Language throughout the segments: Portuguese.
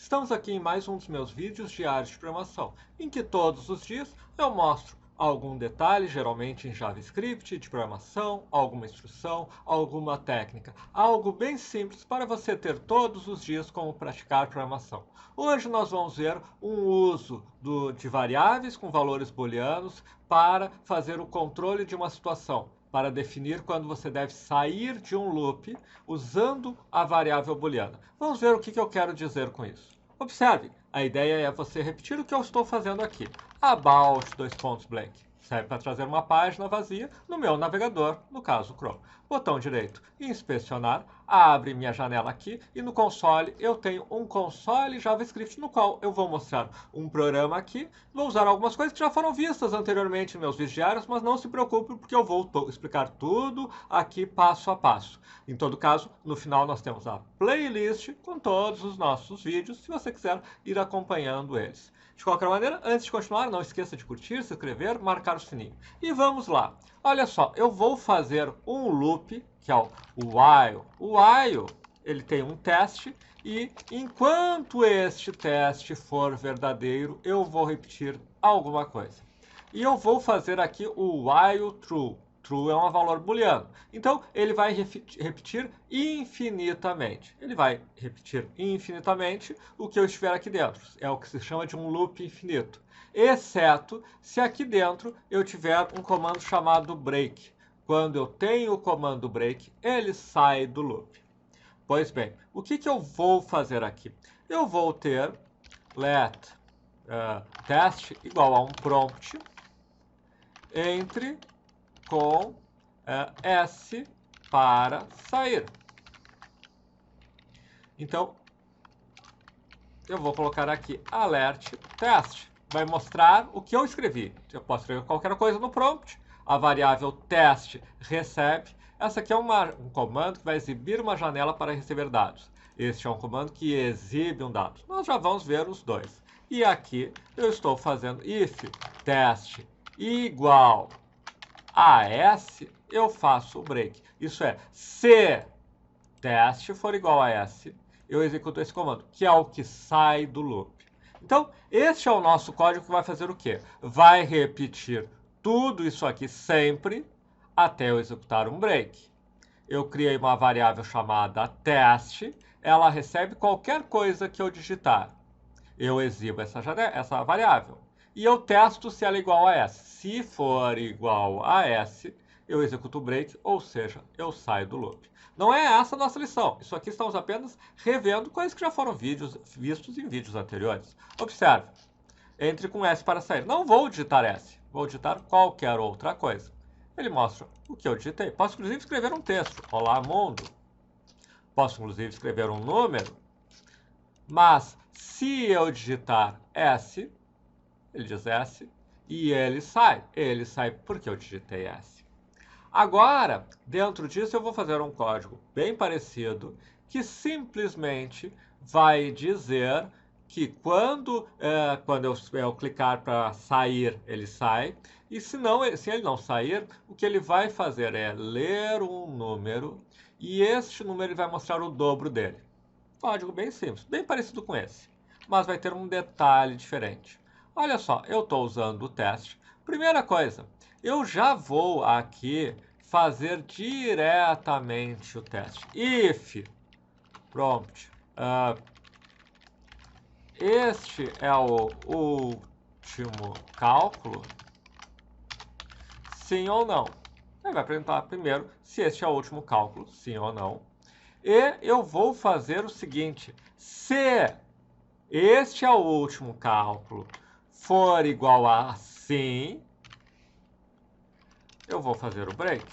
Estamos aqui em mais um dos meus vídeos diários de programação, em que todos os dias eu mostro algum detalhe, geralmente em JavaScript, de programação, alguma instrução, alguma técnica. Algo bem simples para você ter todos os dias como praticar programação. Hoje nós vamos ver um uso de variáveis com valores booleanos para fazer o controle de uma situação, para definir quando você deve sair de um loop usando a variável booleana. Vamos ver o que eu quero dizer com isso. Observe, a ideia é você repetir o que eu estou fazendo aqui. About, blank. Serve para trazer uma página vazia no meu navegador, no caso Chrome. Botão direito, inspecionar, abre minha janela aqui e no console eu tenho um console JavaScript no qual eu vou mostrar um programa aqui. Vou usar algumas coisas que já foram vistas anteriormente em meus vídeos diários, mas não se preocupe porque eu vou explicar tudo aqui passo a passo. Em todo caso, no final nós temos a playlist com todos os nossos vídeos, se você quiser ir acompanhando eles. De qualquer maneira, antes de continuar, não esqueça de curtir, se inscrever, marcar o sininho. E vamos lá. Olha só, eu vou fazer um loop, que é o while. O while, ele tem um teste e enquanto este teste for verdadeiro, eu vou repetir alguma coisa. E eu vou fazer aqui o while true. True é um valor booleano. Então, ele vai repetir infinitamente. Ele vai repetir infinitamente o que eu estiver aqui dentro. É o que se chama de um loop infinito. Exceto se aqui dentro eu tiver um comando chamado break. Quando eu tenho o comando break, ele sai do loop. Pois bem, o que eu vou fazer aqui? Eu vou ter let test igual a um prompt entre com S para sair. Então, eu vou colocar aqui alert test. Vai mostrar o que eu escrevi. Eu posso escrever qualquer coisa no prompt. A variável test recebe. Essa aqui é um comando que vai exibir uma janela para receber dados. Este é um comando que exibe um dado. Nós já vamos ver os dois. E aqui eu estou fazendo if test igual a S, eu faço o break. Isso é, se teste for igual a S, eu executo esse comando, que é o que sai do loop. Então, este é o nosso código que vai fazer o quê? Vai repetir tudo isso aqui sempre até eu executar um break. Eu criei uma variável chamada teste, ela recebe qualquer coisa que eu digitar. Eu exibo essa variável. E eu testo se ela é igual a S. Se for igual a S, eu executo o break, ou seja, eu saio do loop. Não é essa a nossa lição. Isso aqui estamos apenas revendo coisas que já foram vistos em vídeos anteriores. Observe. Entre com S para sair. Não vou digitar S. Vou digitar qualquer outra coisa. Ele mostra o que eu digitei. Posso, inclusive, escrever um texto. Olá, mundo. Posso, inclusive, escrever um número. Mas, se eu digitar S, ele diz S, e ele sai. Ele sai porque eu digitei S. Agora, dentro disso, eu vou fazer um código bem parecido, que simplesmente vai dizer que quando eu clicar para sair, ele sai. E se ele não sair, o que ele vai fazer é ler um número, e este número ele vai mostrar o dobro dele. Código bem simples, bem parecido com esse, mas vai ter um detalhe diferente. Olha só, eu estou usando o teste. Primeira coisa, eu já vou aqui fazer diretamente o teste. If prompt, este é o último cálculo, sim ou não? Ele vai perguntar primeiro se este é o último cálculo, sim ou não. E eu vou fazer o seguinte, se este é o último cálculo for igual a sim, eu vou fazer o break.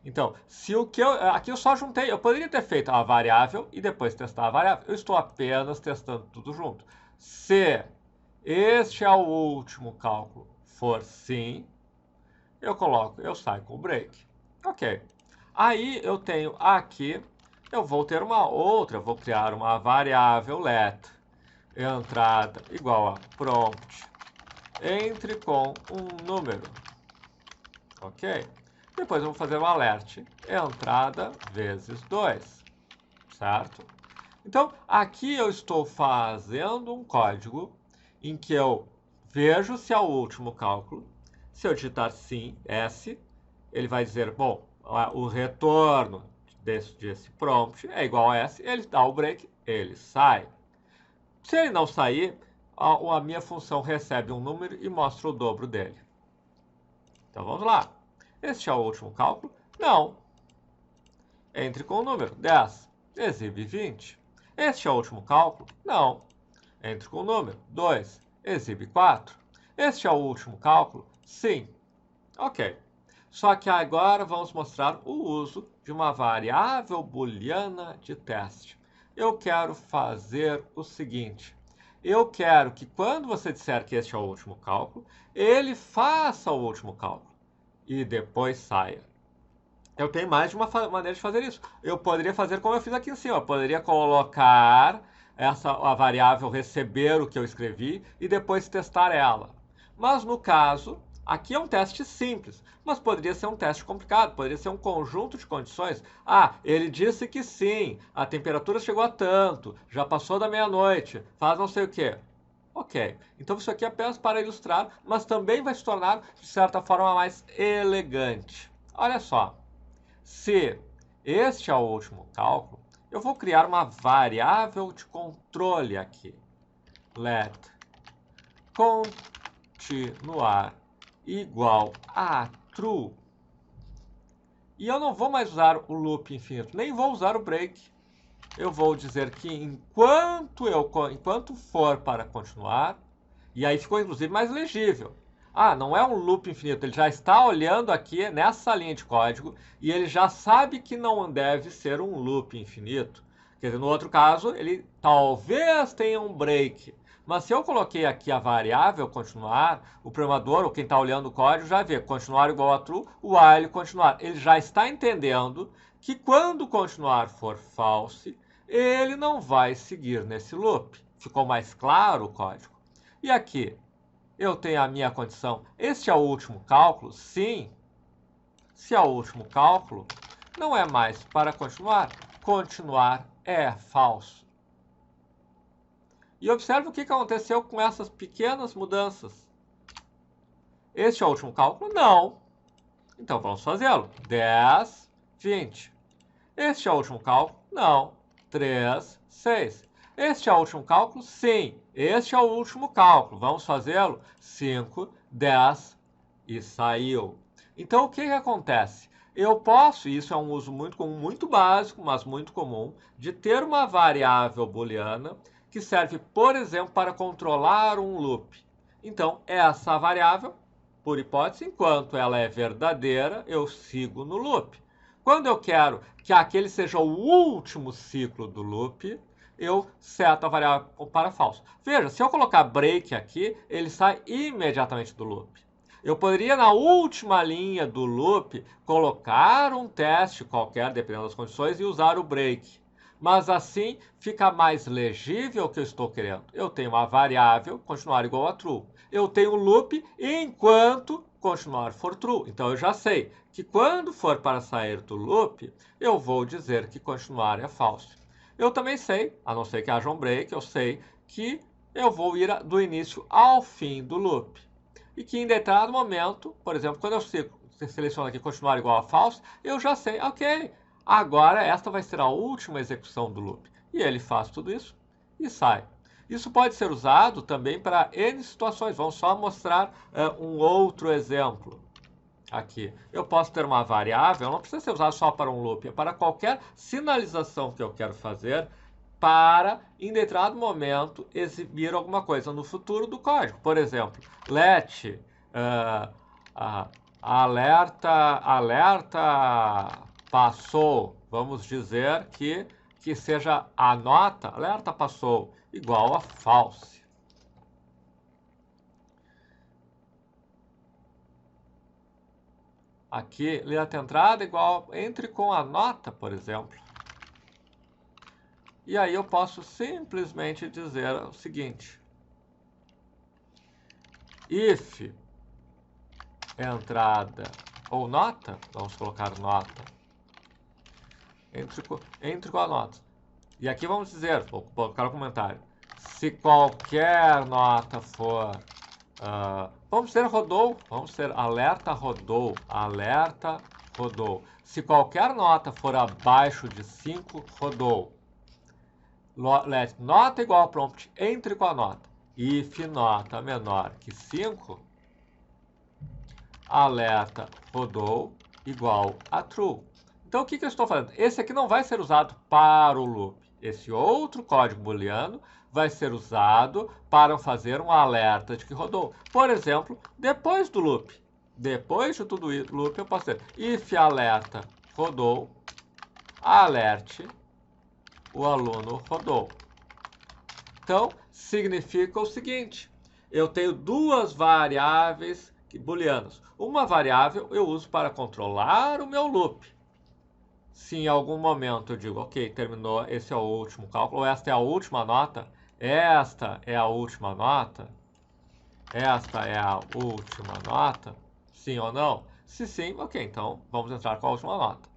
Então, se o que aqui eu só juntei, eu poderia ter feito a variável e depois testar a variável. Eu estou apenas testando tudo junto. Se este é o último cálculo for sim, eu saio com o break. Ok. Aí eu tenho aqui, eu vou ter uma outra, eu vou criar uma variável let entrada igual a prompt entre com um número. Ok? Depois eu vou fazer um alert entrada vezes 2, certo? Então, aqui eu estou fazendo um código em que eu vejo se é o último cálculo. Se eu digitar sim, S, ele vai dizer, bom, o retorno desse prompt é igual a S, ele dá o break, ele sai. Se ele não sair, a minha função recebe um número e mostra o dobro dele. Então vamos lá. Este é o último cálculo? Não. Entre com o número 10, exibe 20. Este é o último cálculo? Não. Entre com o número 2, exibe 4. Este é o último cálculo? Sim. Ok. Só que agora vamos mostrar o uso de uma variável booleana de teste. Eu quero fazer o seguinte. Eu quero que quando você disser que este é o último cálculo, ele faça o último cálculo e depois saia. Eu tenho mais de uma maneira de fazer isso. Eu poderia fazer como eu fiz aqui em cima. Eu poderia colocar a variável receber o que eu escrevi e depois testar ela. Mas no caso, aqui é um teste simples, mas poderia ser um teste complicado, poderia ser um conjunto de condições. Ah, ele disse que sim, a temperatura chegou a tanto, já passou da meia-noite, faz não sei o quê. Ok, então isso aqui é apenas para ilustrar, mas também vai se tornar, de certa forma, mais elegante. Olha só. Se este é o último cálculo, eu vou criar uma variável de controle aqui. Let continuar igual a true. E eu não vou mais usar o loop infinito, nem vou usar o break. Eu vou dizer que enquanto for para continuar, e aí ficou inclusive mais legível. Ah, não é um loop infinito, ele já está olhando aqui nessa linha de código e ele já sabe que não deve ser um loop infinito. Quer dizer, no outro caso, ele talvez tenha um break. Mas se eu coloquei aqui a variável continuar, o programador, ou quem está olhando o código, já vê continuar igual a true, while continuar. Ele já está entendendo que quando continuar for false, ele não vai seguir nesse loop. Ficou mais claro o código? E aqui, eu tenho a minha condição. Este é o último cálculo? Sim. Se é o último cálculo, não é mais para continuar. Continuar é falso. E observe o que aconteceu com essas pequenas mudanças. Este é o último cálculo? Não. Então vamos fazê-lo. 10, 20. Este é o último cálculo? Não. 3, 6. Este é o último cálculo? Sim. Este é o último cálculo. Vamos fazê-lo? 5, 10 e saiu. Então, o que acontece? Eu posso, e isso é um uso muito comum, muito básico, mas muito comum, de ter uma variável booleana que serve, por exemplo, para controlar um loop. Então, essa variável, por hipótese, enquanto ela é verdadeira, eu sigo no loop. Quando eu quero que aquele seja o último ciclo do loop, eu seto a variável para falso. Veja, se eu colocar break aqui, ele sai imediatamente do loop. Eu poderia, na última linha do loop, colocar um teste qualquer, dependendo das condições, e usar o break. Mas assim fica mais legível o que eu estou querendo. Eu tenho uma variável, continuar igual a true. Eu tenho um loop enquanto continuar for true. Então eu já sei que quando for para sair do loop, eu vou dizer que continuar é falso. Eu também sei, a não ser que haja um break, eu sei que eu vou ir do início ao fim do loop. E que em determinado momento, por exemplo, quando eu seleciono aqui continuar igual a falso, eu já sei, ok, agora esta vai ser a última execução do loop. E ele faz tudo isso e sai. Isso pode ser usado também para N situações. Vamos só mostrar um outro exemplo aqui. Eu posso ter uma variável, não precisa ser usada só para um loop, é para qualquer sinalização que eu quero fazer para, em determinado momento, exibir alguma coisa no futuro do código. Por exemplo, let alerta passou, vamos dizer que seja a nota alerta passou igual a false. Aqui, letra entrada igual entre com a nota, por exemplo. E aí eu posso simplesmente dizer o seguinte: if entrada ou nota, vamos colocar nota, entre com a nota. E aqui vamos dizer, vou colocar o comentário, se qualquer nota for, vamos ser rodou, vamos ser alerta rodou. Se qualquer nota for abaixo de 5, rodou. Let nota igual a prompt, entre com a nota. If nota menor que 5, alerta rodou igual a true. Então, o que eu estou fazendo? Esse aqui não vai ser usado para o loop. Esse outro código booleano vai ser usado para fazer um alerta de que rodou. Por exemplo, depois do loop. Depois de tudo isso, loop, eu posso dizer if alerta rodou, alerte, o aluno rodou. Então, significa o seguinte, eu tenho duas variáveis booleanas. Uma variável eu uso para controlar o meu loop. Se em algum momento eu digo, ok, terminou, esse é o último cálculo, ou esta é a última nota, esta é a última nota, esta é a última nota, sim ou não? Se sim, ok, então vamos entrar com a última nota.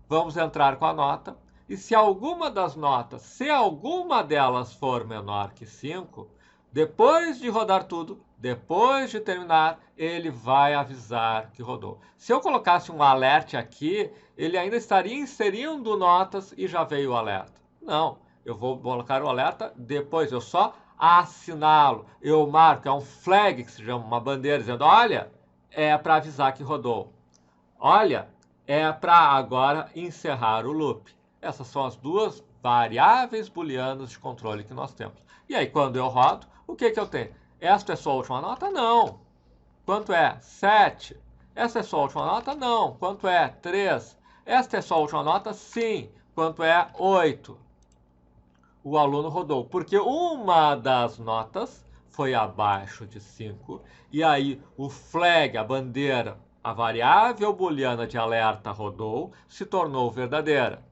Vamos entrar com a nota, e se alguma das notas, se alguma delas for menor que 5, depois de rodar tudo, depois de terminar, ele vai avisar que rodou. Se eu colocasse um alert aqui, ele ainda estaria inserindo notas e já veio o alerta. Não, eu vou colocar o alerta depois, eu só assinalo, eu marco, é um flag que se chama, uma bandeira, dizendo, olha, é para avisar que rodou. Olha, é para agora encerrar o loop. Essas são as duas variáveis booleanas de controle que nós temos. E aí, quando eu rodo, o que eu tenho? Esta é sua última nota? Não. Quanto é? 7. Esta é sua última nota? Não. Quanto é? 3. Esta é sua última nota? Sim. Quanto é? 8. O aluno rodou, porque uma das notas foi abaixo de 5, e aí o flag, a bandeira, a variável booleana de alerta rodou, se tornou verdadeira.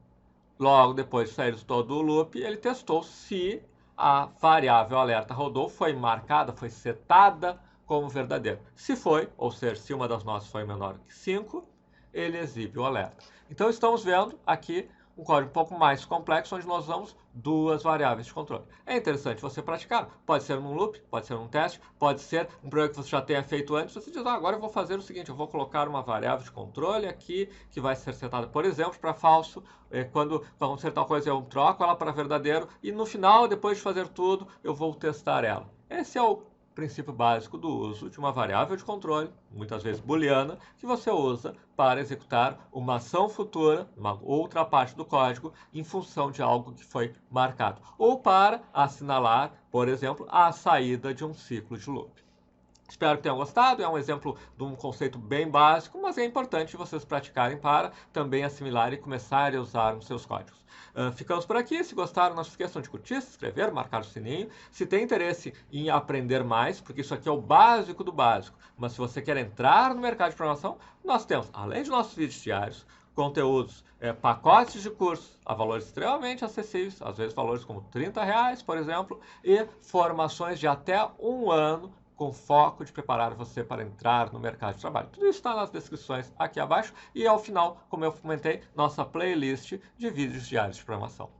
Logo depois de sair todo o loop, ele testou se a variável alerta rodou foi marcada, foi setada como verdadeira. Se foi, ou seja, se uma das notas foi menor que 5, ele exibe o alerta. Então estamos vendo aqui um código um pouco mais complexo, onde nós usamos duas variáveis de controle. É interessante você praticar. Pode ser num loop, pode ser num teste, pode ser um programa que você já tenha feito antes. Você diz, agora eu vou fazer o seguinte, eu vou colocar uma variável de controle aqui, que vai ser setada, por exemplo, para falso. Quando vamos ser tal coisa, eu troco ela para verdadeiro. E no final, depois de fazer tudo, eu vou testar ela. Esse é o princípio básico do uso de uma variável de controle, muitas vezes booleana, que você usa para executar uma ação futura, uma outra parte do código, em função de algo que foi marcado, ou para assinalar, por exemplo, a saída de um ciclo de loop. Espero que tenham gostado, é um exemplo de um conceito bem básico, mas é importante vocês praticarem para também assimilarem e começarem a usar nos seus códigos. Ficamos por aqui, se gostaram não se esqueçam de curtir, se inscrever, marcar o sininho. Se tem interesse em aprender mais, porque isso aqui é o básico do básico, mas se você quer entrar no mercado de programação, nós temos, além de nossos vídeos diários, conteúdos, pacotes de cursos a valores extremamente acessíveis, às vezes valores como R$30, por exemplo, e formações de até 1 ano, com foco de preparar você para entrar no mercado de trabalho. Tudo isso está nas descrições aqui abaixo e ao final, como eu comentei, nossa playlist de vídeos diários de programação.